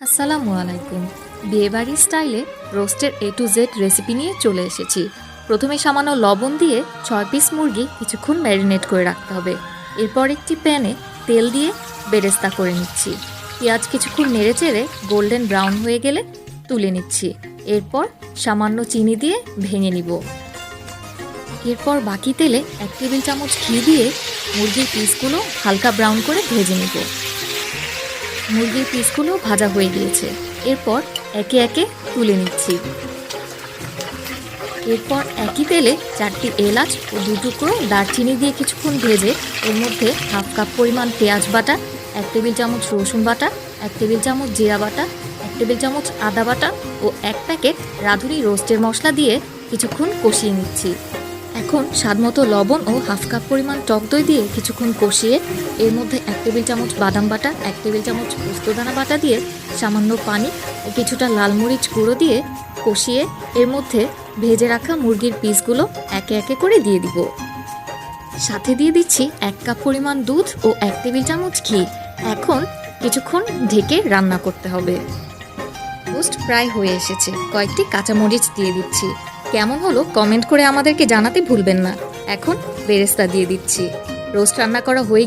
আসসালামু আলাইকুম। বিয়েবাড়ি স্টাইলে রোস্টের A to Z রেসিপি নিয়ে চলে এসেছি। প্রথমে সামান্য লবণ দিয়ে 6 পিস মুরগি কিছুক্ষণ ম্যারিনেট করে রাখতে হবে। এরপর একটি প্যানে তেল দিয়ে বেরেস্তা করে নিচ্ছি। পেঁয়াজ কিছুক্ষণ নেড়েচেড়ে গোল্ডেন ব্রাউন হয়ে গেলে তুলে নিচ্ছি। এরপর সামান্য চিনি দিয়ে ভেঙে নিব। এরপর বাকি তেলে 1 টেবিল চামচ ঘি দিয়ে মুরগির পিসগুলো হালকা ব্রাউন করে ভেজে নিব। মুরগির পিসগুলো ভাজা হয়ে গিয়েছে। এরপর একে একে তুলে নিচ্ছি। এরপর একই তেলে 4টি এলাচ ও 2 টুকরো দারচিনি দিয়ে কিছুক্ষণ ভেজে এর মধ্যে হাফ কাপ পরিমাণ পেঁয়াজ বাটা, 1 টেবিল চামচ রসুন বাটা, 1 টেবিল চামচ জিরা বাটা, 1 টেবিল চামচ আদা বাটা ও 1 প্যাকেট রাঁধুনি রোস্টের মশলা দিয়ে কিছুক্ষণ কষিয়ে নিচ্ছি। এখন স্বাদমতো লবণ ও হাফ কাপ পরিমাণ টক দই দিয়ে কিছুক্ষণ কষিয়ে এর মধ্যে 1 টেবিল চামচ বাদাম বাটা, 1 টেবিল চামচ পোস্তদানা বাটা দিয়ে সামান্য পানি ও কিছুটা লাল মরিচ গুঁড়ো দিয়ে কষিয়ে এর মধ্যে ভেজে রাখা মুরগির পিসগুলো একে একে করে দিয়ে দিব। সাথে দিয়ে দিচ্ছি 1 কাপ পরিমাণ দুধ ও 1 টেবিল চামচ ঘি। এখন কিছুক্ষণ ঢেকে রান্না করতে হবে। রোস্ট প্রায় হয়ে এসেছে। কয়েকটি কাঁচামরিচ দিয়ে দিচ্ছি। কেমন হলো কমেন্ট করে আমাদেরকে জানাতে ভুলবেন না। এখন বেরেস্তা দিয়ে দিচ্ছি। রোস্ট রান্না করা হয়ে